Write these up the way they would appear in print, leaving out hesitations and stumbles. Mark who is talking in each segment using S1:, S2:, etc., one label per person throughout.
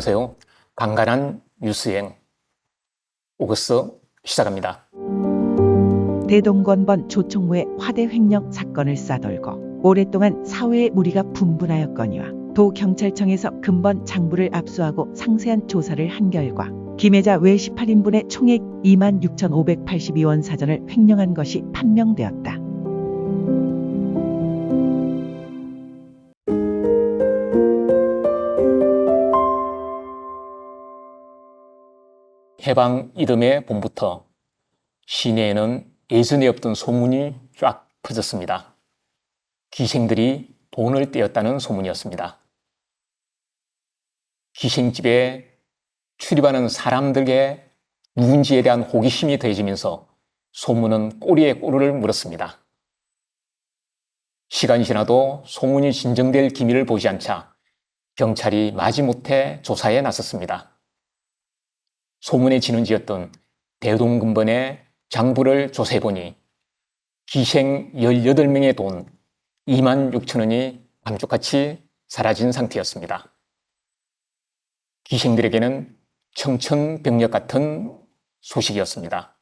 S1: 안녕하세요. 간간한 뉴스여행 오거스 시작합니다.
S2: 대동건번 조총무의 화대 횡령 사건을 싸돌고 오랫동안 사회의 무리가 분분하였거니와 도경찰청에서 근본 장부를 압수하고 상세한 조사를 한 결과 김혜자 외 18인분의 총액 26,582원 사전을 횡령한 것이 판명되었다.
S1: 해방 이듬해 봄부터 시내에는 예전에 없던 소문이 쫙 퍼졌습니다. 기생들이 돈을 떼었다는 소문이었습니다. 기생집에 출입하는 사람들의 누군지에 대한 호기심이 더해지면서 소문은 꼬리에 꼬리를 물었습니다. 시간이 지나도 소문이 진정될 기미를 보지 않자 경찰이 마지못해 조사에 나섰습니다. 소문의 진원지였던 대동근본의 장부를 조사해보니 기생 18명의 돈 26,000원이 감쪽같이 사라진 상태였습니다. 기생들에게는 청천벽력 같은 소식이었습니다.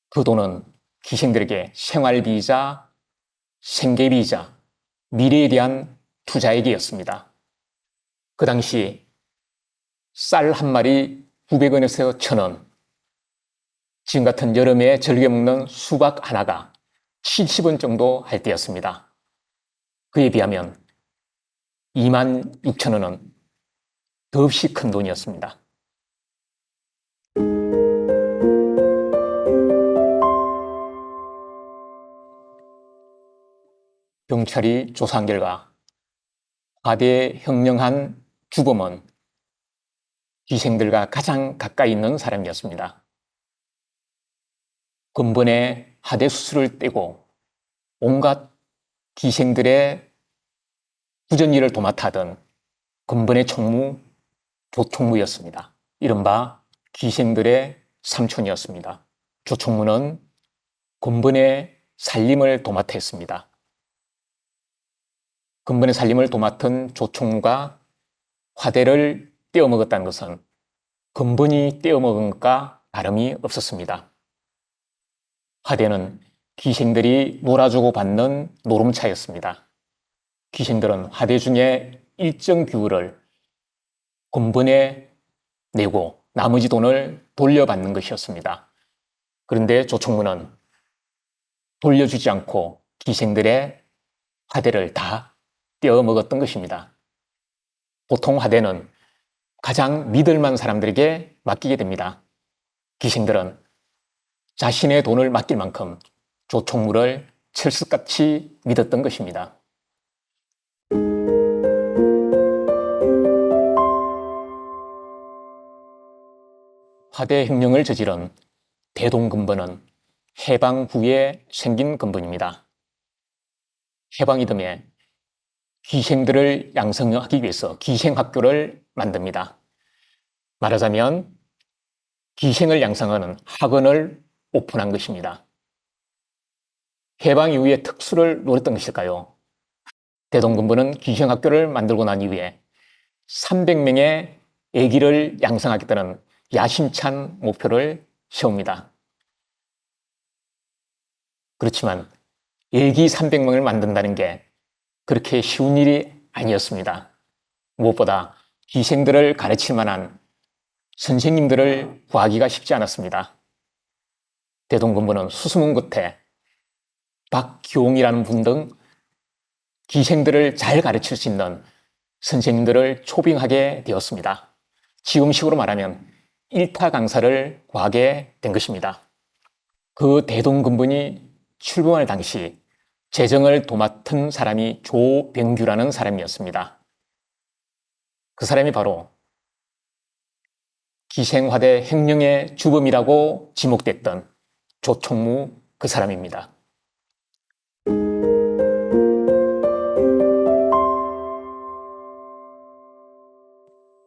S1: 그 돈은 기생들에게 생활비이자 생계비이자 미래에 대한 투자액이었습니다. 그 당시 쌀 한 마리 900원에서 1,000원, 지금 같은 여름에 즐겨 먹는 수박 하나가 70원 정도 할 때였습니다. 그에 비하면 26,000원은 더없이 큰 돈이었습니다. 경찰이 조사한 결과 화대 혁명한 주범은 기생들과 가장 가까이 있는 사람이었습니다. 근본에 하대 수수를 떼고 온갖 기생들의 부전 일을 도맡아 하던 근본의 총무 조총무였습니다. 이른바 기생들의 삼촌이었습니다. 조총무는 근본의 살림을 도맡아 했습니다. 근본의 살림을 도맡은 조총무가 화대를 떼어먹었다는 것은 근본이 떼어먹은 것과 다름이 없었습니다. 화대는 기생들이 놀아주고 받는 노름차였습니다. 기생들은 화대 중에 일정 비율을 근본에 내고 나머지 돈을 돌려받는 것이었습니다. 그런데 조총무는 돌려주지 않고 기생들의 화대를 다 떼어먹었던 것입니다. 보통 화대는 가장 믿을 만한 사람들에게 맡기게 됩니다. 기생들은 자신의 돈을 맡길 만큼 조총무를 철석같이 믿었던 것입니다. 화대 혁명을 저지른 대동근본은 해방 후에 생긴 근본입니다. 해방 이듬해 기생들을 양성하기 위해서 기생학교를 만듭니다. 말하자면 기생을 양성하는 학원을 오픈한 것입니다. 해방 이후에 특수를 노렸던 것일까요? 대동근본은 기생학교를 만들고 난 이후에 300명의 애기를 양성하겠다는 야심찬 목표를 세웁니다. 그렇지만 애기 300명을 만든다는 게 그렇게 쉬운 일이 아니었습니다. 무엇보다 기생들을 가르칠 만한 선생님들을 구하기가 쉽지 않았습니다. 대동근본은 수소문 끝에 박기홍이라는 분 등 기생들을 잘 가르칠 수 있는 선생님들을 초빙하게 되었습니다. 지금식으로 말하면 일타 강사를 구하게 된 것입니다. 그 대동근본이 출범할 당시 재정을 도맡은 사람이 조병규라는 사람이었습니다. 그 사람이 바로 기생화대 혁명의 주범이라고 지목됐던 조총무 그 사람입니다.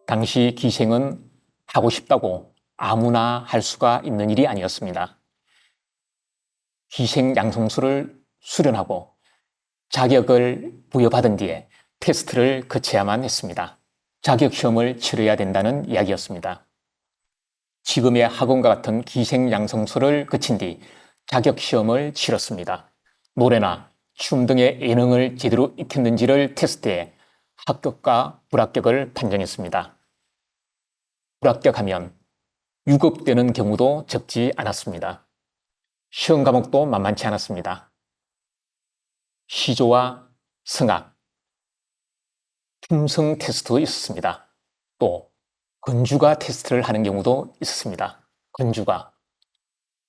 S1: 당시 기생은 하고 싶다고 아무나 할 수가 있는 일이 아니었습니다. 기생 양성소를 수련하고 자격을 부여받은 뒤에 테스트를 거쳐야만 했습니다. 자격시험을 치러야 된다는 이야기였습니다. 지금의 학원과 같은 기생양성소를 거친 뒤 자격시험을 치렀습니다. 노래나 춤 등의 예능을 제대로 익혔는지를 테스트해 합격과 불합격을 판정했습니다. 불합격하면 유급되는 경우도 적지 않았습니다. 시험 과목도 만만치 않았습니다. 시조와 성악, 품성 테스트도 있었습니다. 또 건주가 테스트를 하는 경우도 있었습니다. 건주가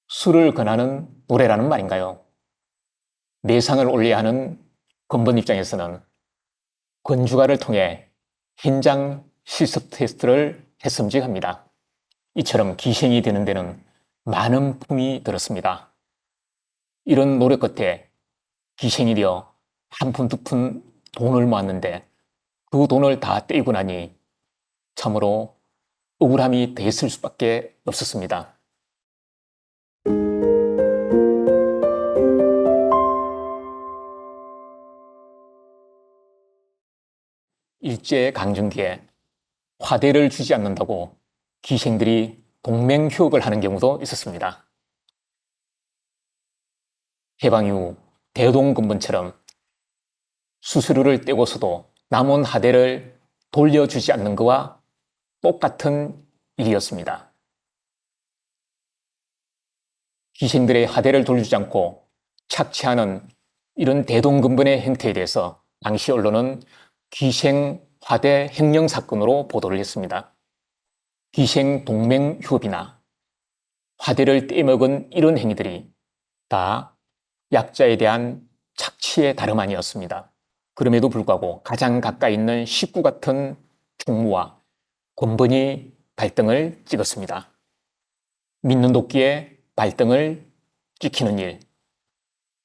S1: 술을 권하는 노래라는 말인가요? 내상을 올려야 하는 건번 입장에서는 건주가를 통해 현장 실습 테스트를 했음직합니다. 이처럼 기생이 되는 데는 많은 품이 들었습니다. 이런 노력 끝에 기생이 되어 한 푼 두 푼 돈을 모았는데 그 돈을 다 떼고 나니 참으로 억울함이 더했을 수밖에 없었습니다. 일제 강점 기에 화대를 주지 않는다고 기생들이 동맹휴업을 하는 경우도 있었습니다. 해방 이후 대동근본처럼 수수료를 떼고서도 남은 하대를 돌려주지 않는 것과 똑같은 일이었습니다. 기생들의 하대를 돌려주지 않고 착취하는 이런 대동근본의 행태에 대해서 당시 언론은 기생화대 횡령사건으로 보도를 했습니다. 기생동맹휴업이나 화대를 떼먹은 이런 행위들이 다 약자에 대한 착취의 다름 아니었습니다. 그럼에도 불구하고 가장 가까이 있는 식구 같은 총무와 권번이 발등을 찍었습니다. 믿는 도끼에 발등을 찍히는 일,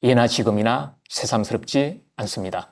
S1: 예나 지금이나 새삼스럽지 않습니다.